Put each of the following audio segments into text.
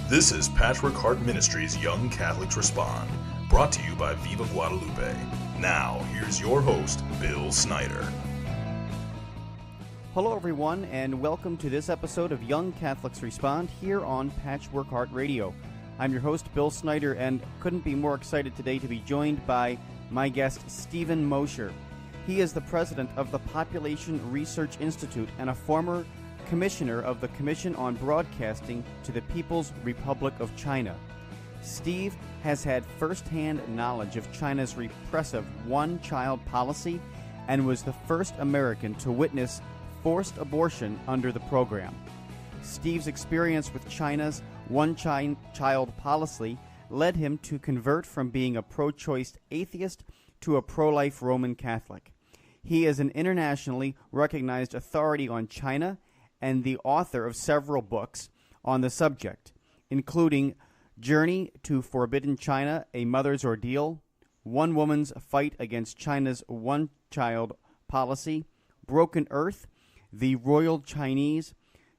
This is Patchwork Heart Ministries Young Catholics Respond, brought to you by Viva Guadalupe. Now, here's your host, Bill Snyder. Hello, everyone, and welcome to this episode of Young Catholics Respond here on Patchwork Heart Radio. I'm your host, Bill Snyder, and couldn't be more excited today to be joined by my guest, Steven Mosher. He is the president of the Population Research Insitute and a former commissioner of the Commission on Broadcasting to the People's Republic of China. Steve has had first-hand knowledge of China's repressive one-child policy and was the first American to witness forced abortion under the program. Steve's experience with China's one-child policy led him to convert from being a pro-choice atheist to a pro-life Roman Catholic. He is an internationally recognized authority on China and the author of several books on the subject, including Journey to Forbidden China, A Mother's Ordeal, One Woman's Fight Against China's One-Child Policy, Broken Earth, The Royal Chinese,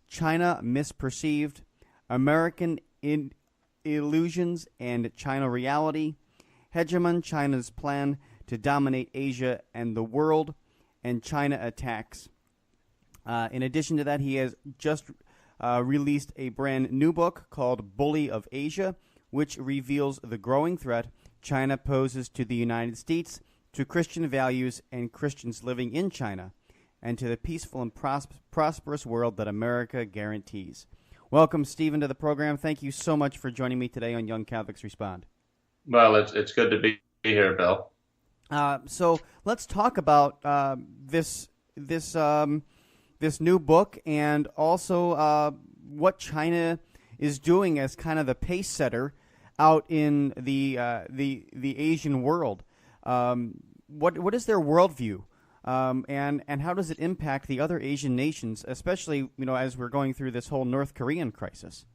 China Misperceived, American Illusions and China Reality, Hegemon China's Plan to Dominate Asia and the World, and China Attacks. In addition to that, he has just released a brand new book called Bully of Asia, which reveals the growing threat China poses to the United States, to Christian values and Christians living in China, and to the peaceful and prosperous world that America guarantees. Welcome, Stephen, to the program. Thank you so much for joining me today on Young Catholics Respond. Well, it's good to be here, Bill. So let's talk about this new book and also what China is doing as kind of the pace setter out in the Asian world. What is their worldview, and how does it impact the other Asian nations, especially as we're going through this whole North Korean crisis?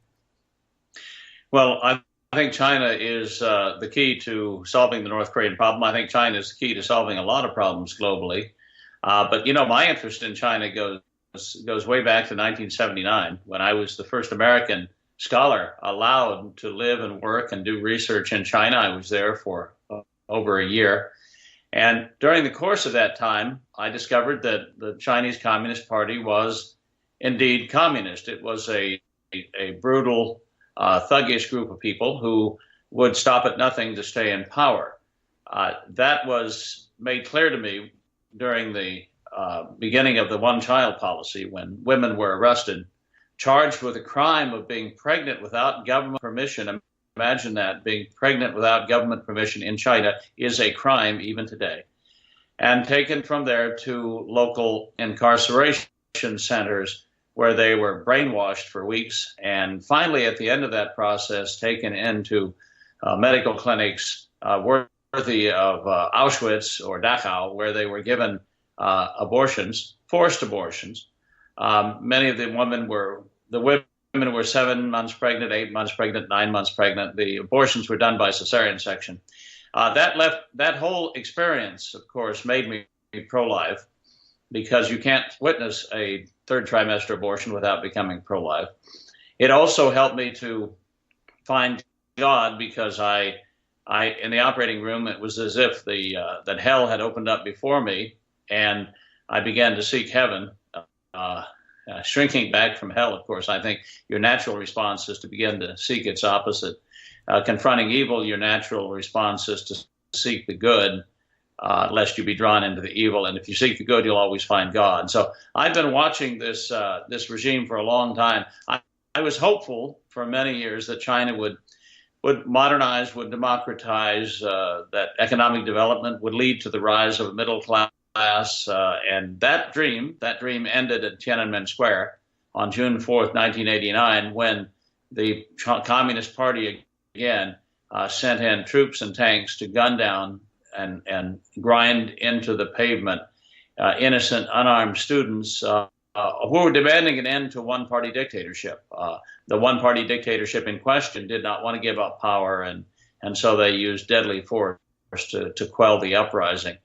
Well, I think China is the key to solving the North Korean problem. I think China is the key to solving a lot of problems globally. But my interest in China goes way back to 1979, when I was the first American scholar allowed to live and work and do research in China. I was there for over a year. And during the course of that time, I discovered that the Chinese Communist Party was indeed communist. It was a brutal, thuggish group of people who would stop at nothing to stay in power. That was made clear to me during the beginning of the one-child policy, when women were arrested, charged with the crime of being pregnant without government permission. Imagine that, being pregnant without government permission in China is a crime even today. And taken from there to local incarceration centers where they were brainwashed for weeks. And finally, at the end of that process, taken into medical clinics worthy of Auschwitz or Dachau, where they were given abortions, forced abortions. Many of the women were 7 months pregnant, 8 months pregnant, 9 months pregnant. The abortions were done by cesarean section. That whole experience, of course, made me pro-life, because you can't witness a third trimester abortion without becoming pro-life. It also helped me to find God, because I in the operating room, it was as if that hell had opened up before me, and I began to seek heaven, shrinking back from hell. Of course, I think your natural response is to begin to seek its opposite. Confronting evil, your natural response is to seek the good, lest you be drawn into the evil. And if you seek the good, you'll always find God. So I've been watching this regime for a long time. I was hopeful for many years that China would modernize, would democratize, that economic development would lead to the rise of a middle class. And that dream ended at Tiananmen Square on June 4th, 1989, when the Communist Party again sent in troops and tanks to gun down and grind into the pavement innocent, unarmed students who were demanding an end to one-party dictatorship. The one-party dictatorship in question did not want to give up power, and so they used deadly force to quell the uprising.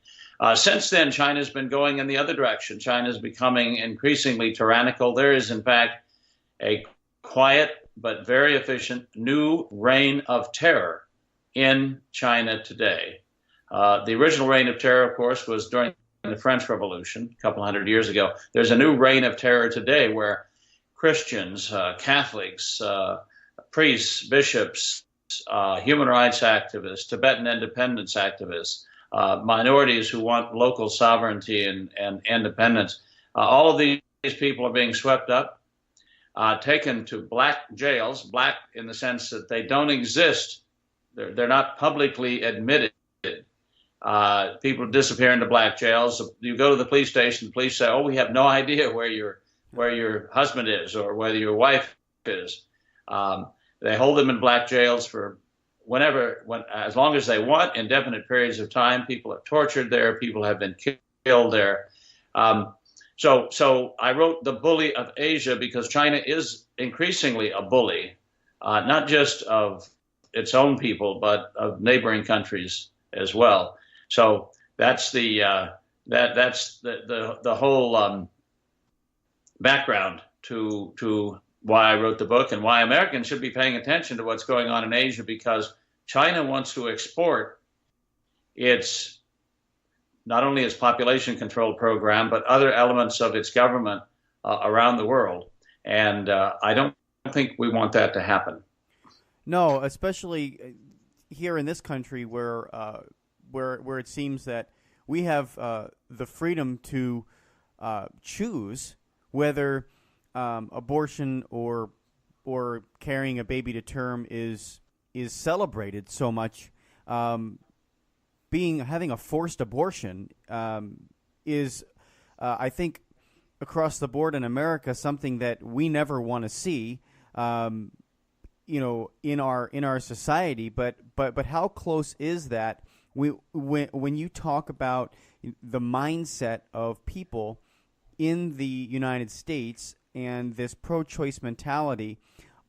Since then, China's been going in the other direction. China's becoming increasingly tyrannical. There is, in fact, a quiet but very efficient new reign of terror in China today. The original reign of terror, of course, was during the French Revolution a couple hundred years ago. There's a new reign of terror today where Christians, Catholics, priests, bishops, human rights activists, Tibetan independence activists, minorities who want local sovereignty and independence, all of these people are being swept up, taken to black jails, black in the sense that they don't exist. They're not publicly admitted. People disappear into black jails. You go to the police station, the police say, "Oh, we have no idea where your husband is or whether your wife is." They hold them in black jails for as long as they want, indefinite periods of time. People are tortured there. People have been killed there. So I wrote The Bully of Asia because China is increasingly a bully, not just of its own people, but of neighboring countries as well. So that's the whole background to why I wrote the book and why Americans should be paying attention to what's going on in Asia, because China wants to export not only its population control program, but other elements of its government around the world. And I don't think we want that to happen. No, especially here in this country where it seems that we have the freedom to choose whether abortion or carrying a baby to term is celebrated so much. Having a forced abortion is, I think, across the board in America, something that we never want to see. In our society, but how close is that? When you talk about the mindset of people in the United States and this pro-choice mentality,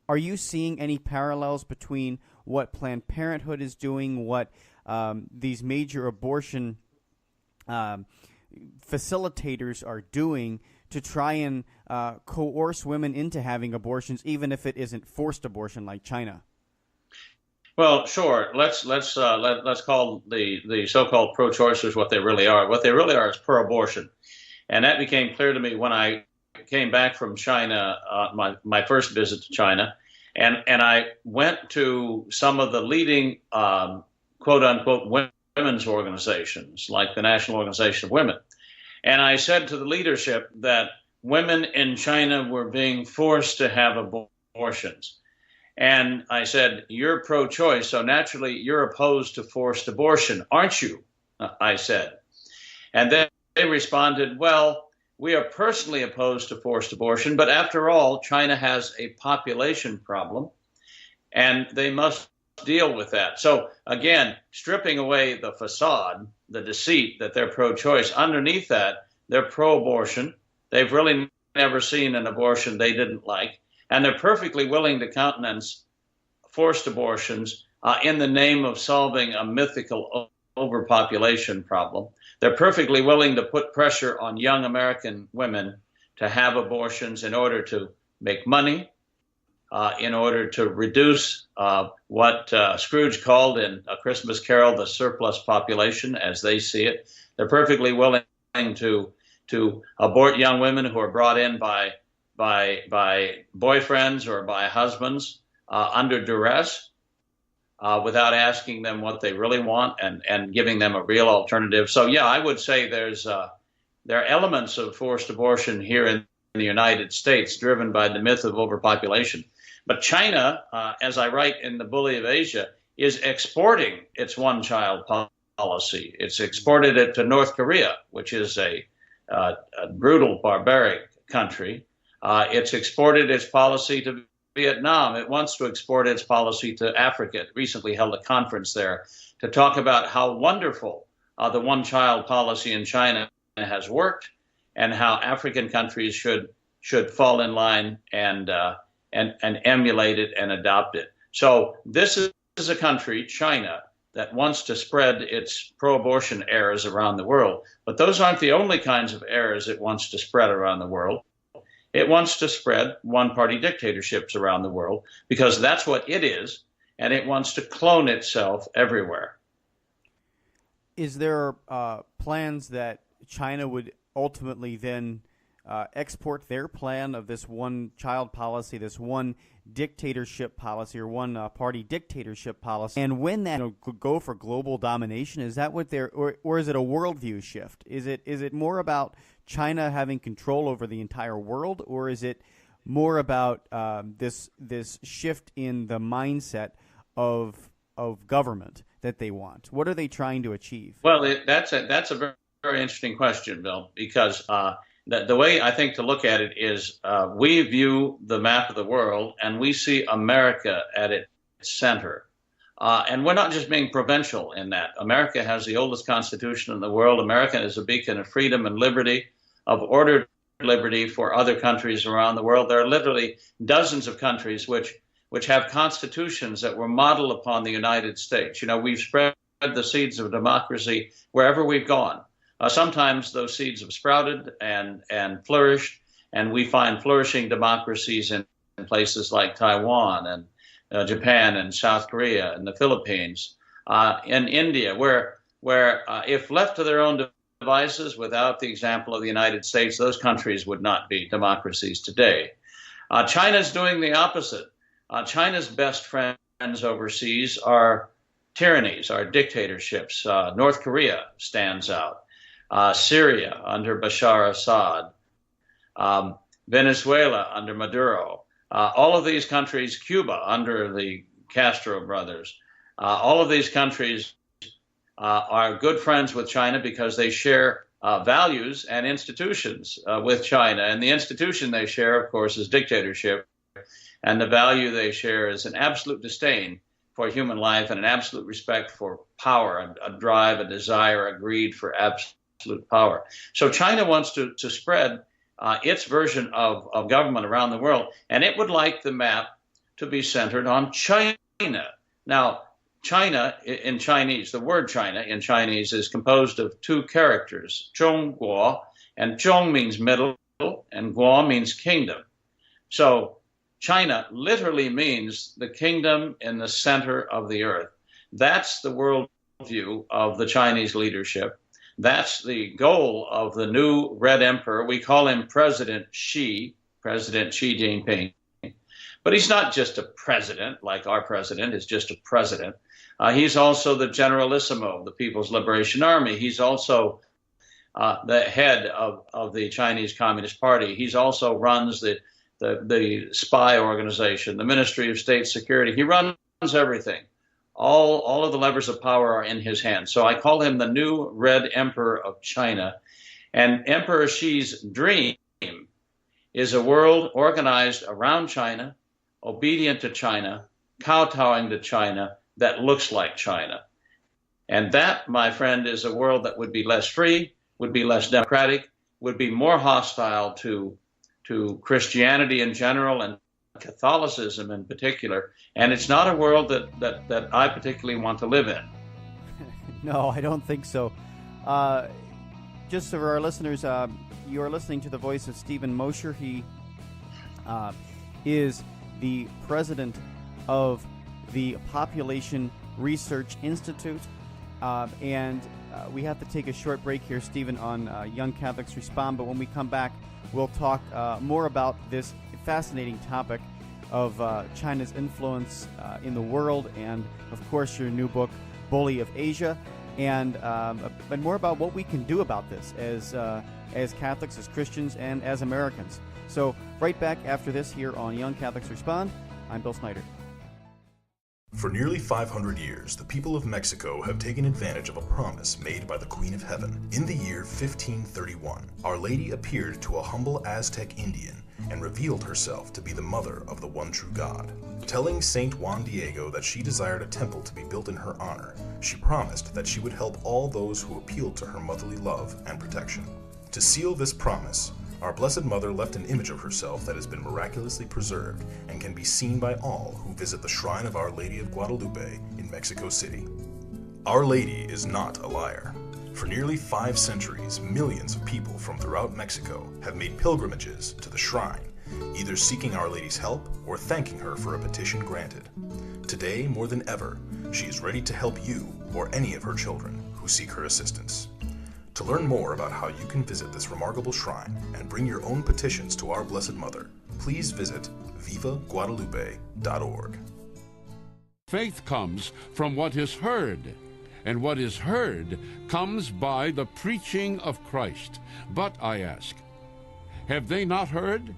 are you seeing any parallels between what Planned Parenthood is doing, what these major abortion facilitators are doing to try and coerce women into having abortions, even if it isn't forced abortion like China? Well, sure. Let's call the so-called pro-choicers what they really are. What they really are is pro-abortion, and that became clear to me when I came back from China, my first visit to China, and I went to some of the leading quote unquote women's organizations, like the National Organization of Women. And I said to the leadership that women in China were being forced to have abortions. And I said, "You're pro-choice, so naturally you're opposed to forced abortion, aren't you?" I said. And then they responded, "Well, we are personally opposed to forced abortion, but after all, China has a population problem, and they must deal with that." So again, stripping away the facade, the deceit that they're pro-choice, underneath that, they're pro-abortion. They've really never seen an abortion they didn't like, and they're perfectly willing to countenance forced abortions in the name of solving a mythical overpopulation problem. They're perfectly willing to put pressure on young American women to have abortions in order to make money, in order to reduce what Scrooge called in A Christmas Carol the surplus population, as they see it. They're perfectly willing to abort young women who are brought in by boyfriends or by husbands under duress, without asking them what they really want and giving them a real alternative. So yeah, I would say there are elements of forced abortion here in the United States driven by the myth of overpopulation. But China, as I write in The Bully of Asia, is exporting its one-child policy. It's exported it to North Korea, which is a brutal, barbaric country. It's exported its policy to Vietnam. It wants to export its policy to Africa. It recently held a conference there to talk about how wonderful the one-child policy in China has worked, and how African countries should fall in line and emulate it and adopt it. So this is a country, China, that wants to spread its pro-abortion errors around the world. But those aren't the only kinds of errors it wants to spread around the world. It wants to spread one-party dictatorships around the world because that's what it is, and it wants to clone itself everywhere. Is there plans that China would ultimately then export their plan of this one-child policy, this one dictatorship policy, or one-party dictatorship policy, and when that could go for global domination? Is that what they're, or is it a worldview shift? Is it more about China having control over the entire world, or is it more about this shift in the mindset of government that they want? What are they trying to achieve? Well, that's a very, very interesting question, Bill, because the way I think to look at it is we view the map of the world and we see America at its center. And we're not just being provincial in that. America has the oldest constitution in the world. America is a beacon of freedom and liberty, of ordered liberty for other countries around the world. There are literally dozens of countries which have constitutions that were modeled upon the United States. You know, we've spread the seeds of democracy wherever we've gone. Sometimes those seeds have sprouted and flourished, and we find flourishing democracies in places like Taiwan and Japan and South Korea and the Philippines, in India, where if left to their own devices without the example of the United States, those countries would not be democracies today. China's doing the opposite. China's best friends overseas are tyrannies, are dictatorships. North Korea stands out. Syria under Bashar Assad. Venezuela under Maduro. All of these countries, Cuba under the Castro brothers, all of these countries are good friends with China because they share values and institutions with China. And the institution they share, of course, is dictatorship. And the value they share is an absolute disdain for human life and an absolute respect for power, a drive, a desire, a greed for absolute power. So China wants to spread its version of government around the world, and it would like the map to be centered on China. Now, China in Chinese, the word China in Chinese is composed of two characters, Zhongguo, and Zhong means middle, and Guo means kingdom. So China literally means the kingdom in the center of the earth. That's the worldview of the Chinese leadership. That's the goal of the new Red Emperor. We call him President Xi Jinping. But he's not just a president like our president is just a president. He's also the generalissimo of the People's Liberation Army. He's also the head of the Chinese Communist Party. He's also runs the spy organization, the Ministry of State Security. He runs everything. All of the levers of power are in his hands. So I call him the new Red Emperor of China. And Emperor Xi's dream is a world organized around China, obedient to China, kowtowing to China, that looks like China. And that, my friend, is a world that would be less free, would be less democratic, would be more hostile to Christianity in general and Catholicism in particular, and it's not a world that I particularly want to live in. No, I don't think so. Just for our listeners, you are listening to the voice of Steven Mosher. He is the president of the Population Research Insitute, and we have to take a short break here, Steven, on Young Catholics Respond, but when we come back, we'll talk more about this fascinating topic of China's influence in the world, and of course your new book, Bully of Asia, and more about what we can do about this as Catholics, as Christians, and as Americans. So right back after this here on Young Catholics Respond. I'm Bill Snyder. For nearly 500 years, the people of Mexico have taken advantage of a promise made by the Queen of Heaven. In the year 1531, Our Lady appeared to a humble Aztec Indian and revealed herself to be the mother of the one true God. Telling Saint Juan Diego that she desired a temple to be built in her honor, she promised that she would help all those who appealed to her motherly love and protection. To seal this promise, our Blessed Mother left an image of herself that has been miraculously preserved and can be seen by all who visit the shrine of Our Lady of Guadalupe in Mexico City. Our Lady is not a liar. For nearly 5 centuries, millions of people from throughout Mexico have made pilgrimages to the shrine, either seeking Our Lady's help or thanking her for a petition granted. Today, more than ever, she is ready to help you or any of her children who seek her assistance. To learn more about how you can visit this remarkable shrine and bring your own petitions to our Blessed Mother, please visit vivaguadalupe.org. Faith comes from what is heard, and what is heard comes by the preaching of Christ. But I ask, have they not heard?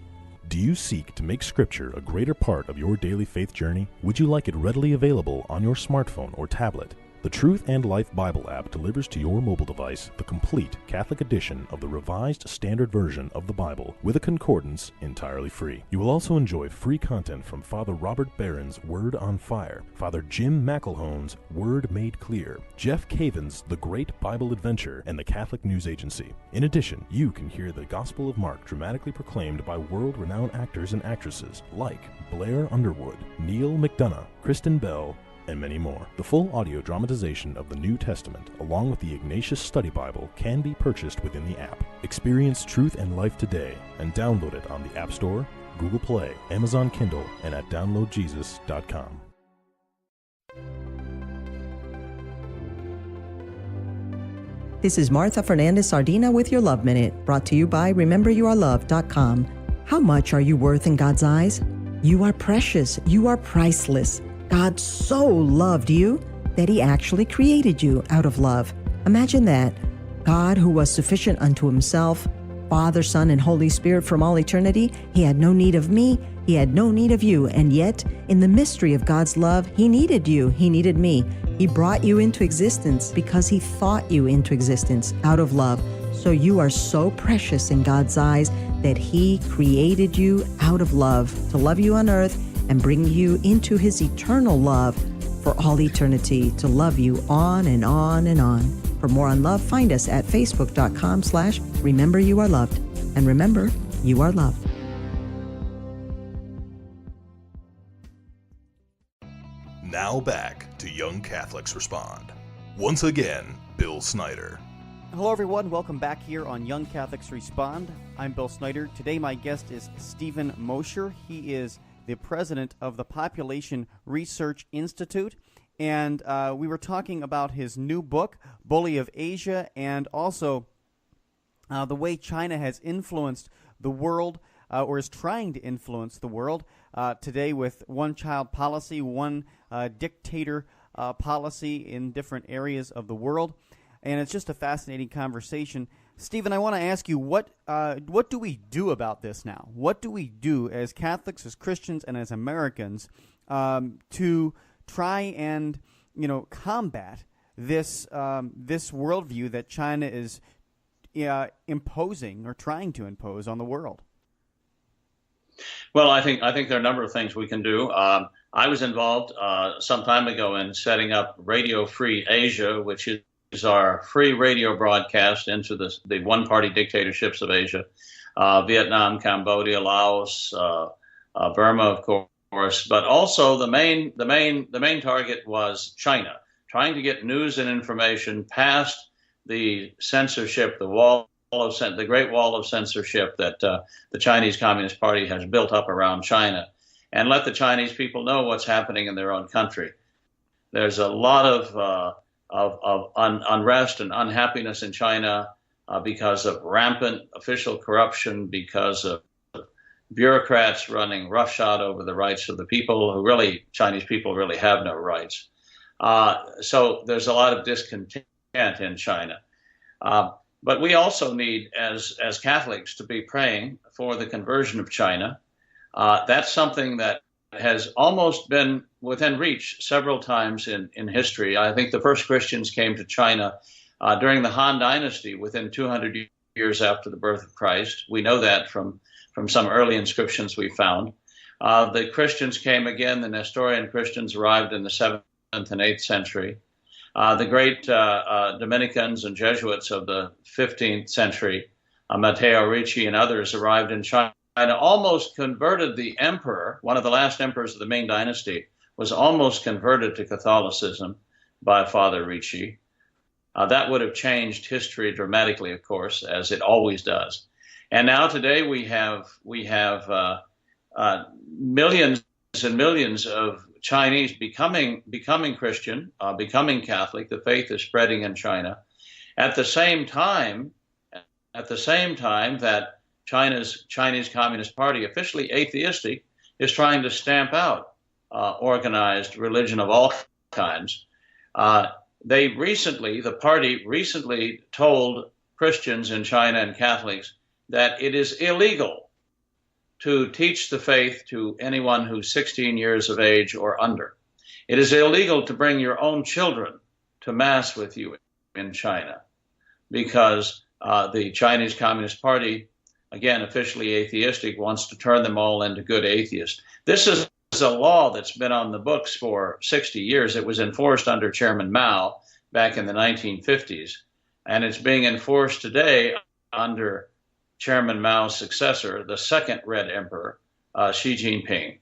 Do you seek to make Scripture a greater part of your daily faith journey? Would you like it readily available on your smartphone or tablet? The Truth and Life Bible app delivers to your mobile device the complete Catholic edition of the Revised Standard Version of the Bible with a concordance entirely free. You will also enjoy free content from Father Robert Barron's Word on Fire, Father Jim McElhone's Word Made Clear, Jeff Caven's The Great Bible Adventure, and the Catholic News Agency. In addition, you can hear the Gospel of Mark dramatically proclaimed by world-renowned actors and actresses like Blair Underwood, Neil McDonough, Kristen Bell, and many more. The full audio dramatization of the New Testament, along with the Ignatius Study Bible, can be purchased within the app. Experience Truth and Life today and download it on the App Store, Google Play, Amazon Kindle, and at downloadjesus.com. This is Martha Fernandez Sardina with your Love Minute, brought to you by RememberYouAreLoved.com. How much are you worth in God's eyes? You are precious. You are priceless. God so loved you that he actually created you out of love. Imagine that. God, who was sufficient unto himself, Father, Son, and Holy Spirit from all eternity, he had no need of me, he had no need of you, and yet, in the mystery of God's love, he needed you, he needed me. He brought you into existence because he thought you into existence out of love. So you are so precious in God's eyes that he created you out of love, to love you on earth and bring you into his eternal love for all eternity, to love you on and on and on. For more on love, find us at facebook.com/RememberYouAreLoved. And remember, you are loved. Now back to Young Catholics Respond. Once again, Bill Snyder. Hello everyone, welcome back here on Young Catholics Respond. I'm Bill Snyder. Today my guest is Steven Mosher. He is the president of the Population Research Insitute, and we were talking about his new book, Bully of Asia, and also the way China has influenced the world, or is trying to influence the world today with one-child policy, one dictator policy in different areas of the world, and it's just a fascinating conversation. Stephen, I want to ask you, what do we do about this now? What do we do as Catholics, as Christians, and as Americans to try and combat this this worldview that China is imposing or trying to impose on the world? Well, I think there are a number of things we can do. I was involved some time ago in setting up Radio Free Asia, which is our free radio broadcast into the one-party dictatorships of Asia, Vietnam, Cambodia, Laos, Burma, of course, but also the main target was China, trying to get news and information past the censorship, the Great Wall of censorship that the Chinese Communist Party has built up around China, and let the Chinese people know what's happening in their own country. There's a lot of unrest and unhappiness in China because of rampant official corruption, because of bureaucrats running roughshod over the rights of the people who Chinese people really have no rights. So there's a lot of discontent in China. But we also need, as Catholics, to be praying for the conversion of China. That's something that has almost been within reach several times in history. I think the first Christians came to China during the Han Dynasty, within 200 years after the birth of Christ. We know that from some early inscriptions we found. The Christians came again, the Nestorian Christians arrived in the 7th and 8th century. The great Dominicans and Jesuits of the 15th century, Matteo Ricci and others, arrived in China, almost converted the emperor. One of the last emperors of the Ming Dynasty was almost converted to Catholicism by Father Ricci. That would have changed history dramatically, of course, as it always does. And now today we have millions and millions of Chinese becoming Christian, becoming Catholic. The faith is spreading in China. At the same time that China's Chinese Communist Party, officially atheistic, is trying to stamp out organized religion of all kinds. The party recently told Christians in China and Catholics that it is illegal to teach the faith to anyone who's 16 years of age or under. It is illegal to bring your own children to Mass with you in China, because the Chinese Communist Party, again, officially atheistic, wants to turn them all into good atheists. This is a law that's been on the books for 60 years. It was enforced under Chairman Mao back in the 1950s, and it's being enforced today under Chairman Mao's successor, the second Red Emperor, Xi Jinping.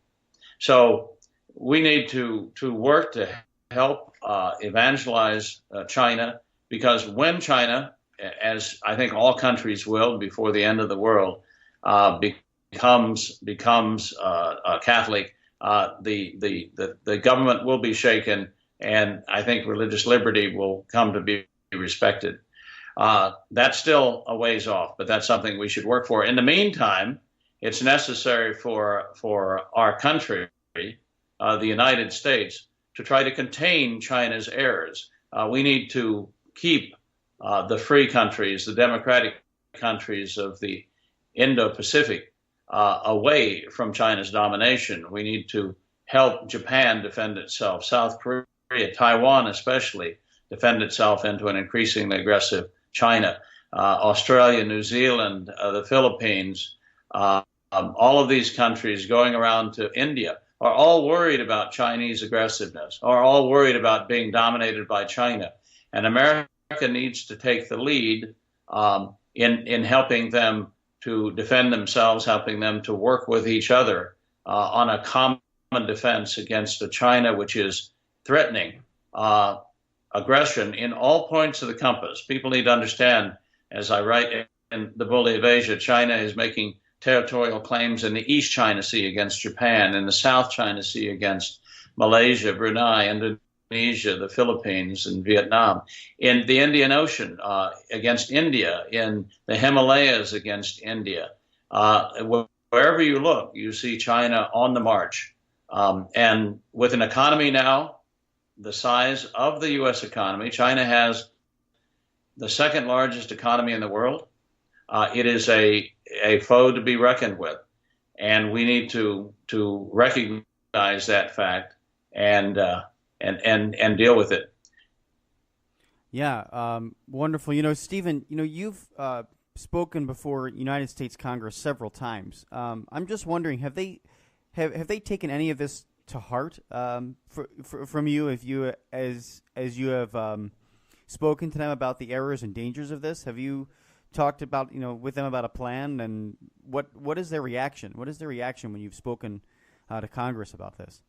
So we need to work to help evangelize China, because when China, as I think all countries will before the end of the world, becomes Catholic, the government will be shaken, and I think religious liberty will come to be respected. That's still a ways off, but that's something we should work for. In the meantime, it's necessary for our country, the United States, to try to contain China's errors. We need to keep the free countries, the democratic countries of the Indo-Pacific, away from China's domination. We need to help Japan defend itself, South Korea, Taiwan especially, defend itself into an increasingly aggressive China, Australia, New Zealand, the Philippines, all of these countries going around to India are all worried about Chinese aggressiveness, are all worried about being dominated by China. And America needs to take the lead in helping them to defend themselves, helping them to work with each other on a common defense against a China which is threatening aggression in all points of the compass. People need to understand, as I write in The Bully of Asia, China is making territorial claims in the East China Sea against Japan, in the South China Sea against Malaysia, Brunei, Indonesia, the Philippines, and Vietnam, in the Indian Ocean against India, in the Himalayas against India. Wherever you look, you see China on the march. And with an economy now the size of the U.S. economy, China has the second largest economy in the world. It is a foe to be reckoned with, and we need to recognize that fact and deal with it. Yeah, wonderful. Stephen, you've spoken before United States Congress several times. I'm just wondering, have they taken any of this to heart from you, as you have spoken to them about the errors and dangers of this? Have you talked about with them about a plan, and what is their reaction? What is their reaction when you've spoken to Congress about this?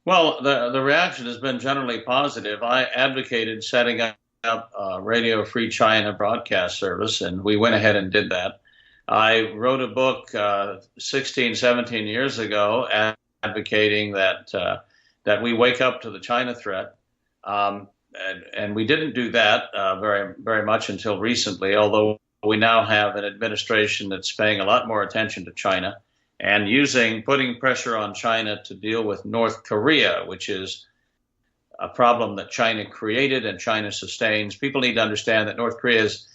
Well, the reaction has been generally positive. I advocated setting up a Radio Free China broadcast service, and we went ahead and did that. I wrote a book 16, 17 years ago advocating that we wake up to the China threat. And we didn't do that very, very much until recently, although we now have an administration that's paying a lot more attention to China and putting pressure on China to deal with North Korea, which is a problem that China created and China sustains. People need to understand that North Korea's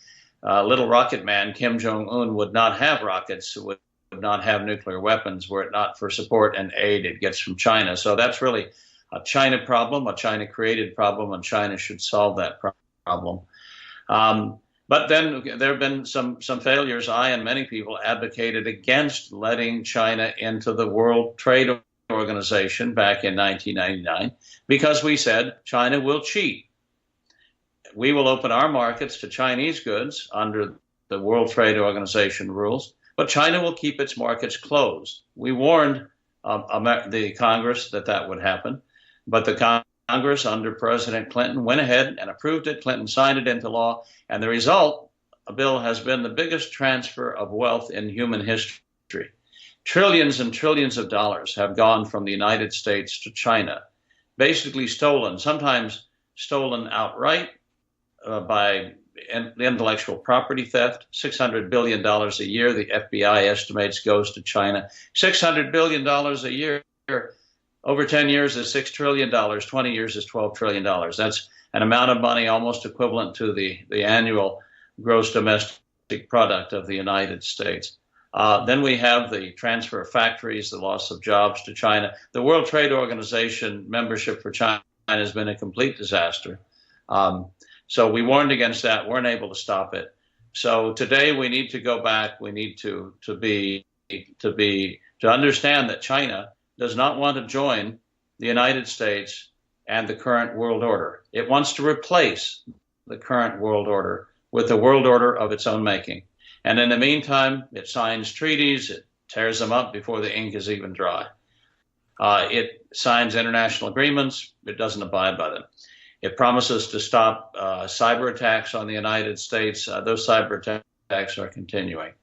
little rocket man, Kim Jong-un, would not have rockets, would not have nuclear weapons were it not for support and aid it gets from China. So that's really a China problem, a China-created problem, and China should solve that problem. But then there have been some failures. I and many people advocated against letting China into the World Trade Organization back in 1999 because we said China will cheat. We will open our markets to Chinese goods under the World Trade Organization rules, but China will keep its markets closed. We warned the Congress that would happen, but the Congress under President Clinton went ahead and approved it. Clinton signed it into law. And the result, a bill has been the biggest transfer of wealth in human history. Trillions and trillions of dollars have gone from the United States to China, basically stolen, sometimes stolen outright by intellectual property theft. $600 billion a year, the FBI estimates, goes to China. $600 billion a year. Over 10 years is $6 trillion. 20 years is $12 trillion. That's an amount of money almost equivalent to the annual gross domestic product of the United States. Then we have the transfer of factories, the loss of jobs to China. The World Trade Organization membership for China has been a complete disaster. So we warned against that, weren't able to stop it. So today we need to go back. We need to understand that China does not want to join the United States and the current world order. It wants to replace the current world order with a world order of its own making. And in the meantime, it signs treaties, it tears them up before the ink is even dry. It signs international agreements, it doesn't abide by them. It promises to stop cyber attacks on the United States. Those cyber attacks are continuing.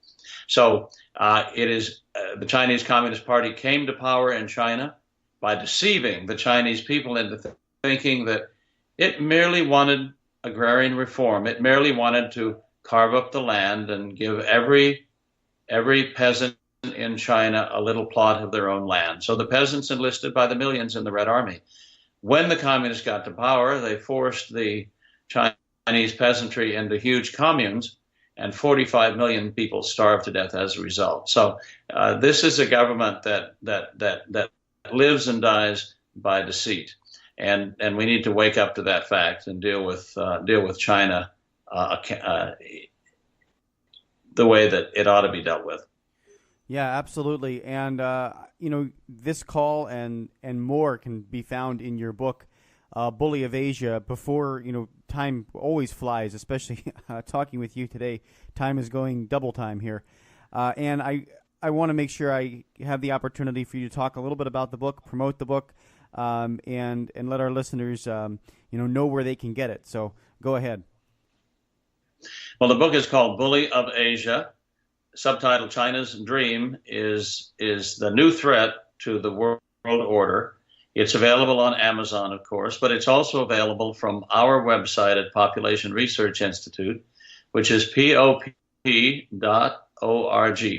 So the Chinese Communist Party came to power in China by deceiving the Chinese people into thinking that it merely wanted agrarian reform. It merely wanted to carve up the land and give every peasant in China a little plot of their own land. So the peasants enlisted by the millions in the Red Army. When the communists got to power, they forced the Chinese peasantry into huge communes, and 45 million people starved to death as a result. So this is a government that lives and dies by deceit, and we need to wake up to that fact and deal with China the way that it ought to be dealt with. Yeah, absolutely. And this call and more can be found in your book, Bully of Asia. Before time always flies, especially talking with you today. Time is going double time here, and I want to make sure I have the opportunity for you to talk a little bit about the book, promote the book, and let our listeners know where they can get it. So go ahead. Well, the book is called Bully of Asia. Subtitle: China's Dream is the new threat to the world order. It's available on Amazon, of course, but it's also available from our website at Population Research Insitute, which is pop.org,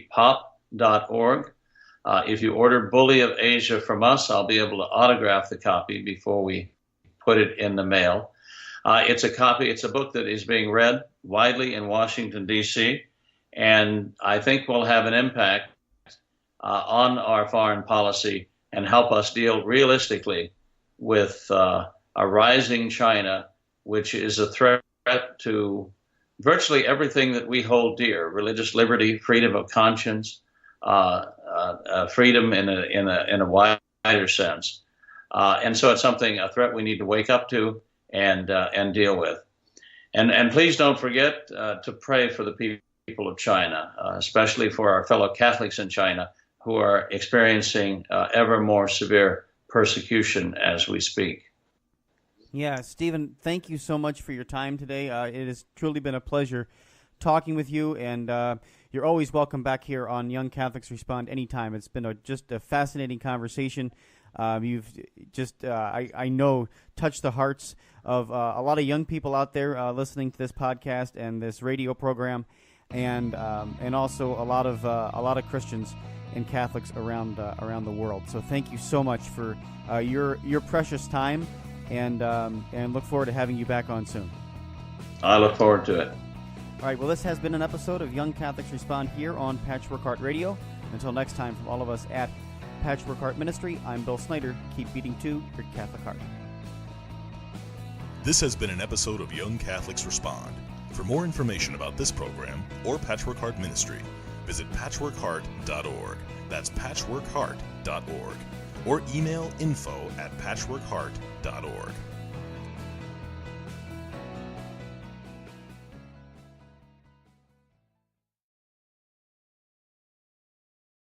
pop.org. If you order Bully of Asia from us, I'll be able to autograph the copy before we put it in the mail. It's a book that is being read widely in Washington, D.C., and I think will have an impact on our foreign policy and help us deal realistically with a rising China, which is a threat to virtually everything that we hold dear: religious liberty, freedom of conscience, freedom in a wider sense. And so it's a threat we need to wake up to and deal with. And please don't forget to pray for the people of China, especially for our fellow Catholics in China who are experiencing ever more severe persecution as we speak. Yeah, Steven, thank you so much for your time today. It has truly been a pleasure talking with you, and you're always welcome back here on Young Catholics Respond anytime. It's been just a fascinating conversation. You've just, I know, touched the hearts of a lot of young people out there listening to this podcast and this radio program, and also a lot of Christians and Catholics around the world. So thank you so much for your precious time, and look forward to having you back on soon. I look forward to it. All right, well, this has been an episode of Young Catholics Respond here on Patchwork Heart Radio. Until next time, from all of us at Patchwork Heart Ministry, I'm Bill Snyder. Keep beating to your Catholic heart. This has been an episode of Young Catholics Respond. For more information about this program or Patchwork Heart Ministry, visit patchworkheart.org. That's patchworkheart.org. Or email info@patchworkheart.org.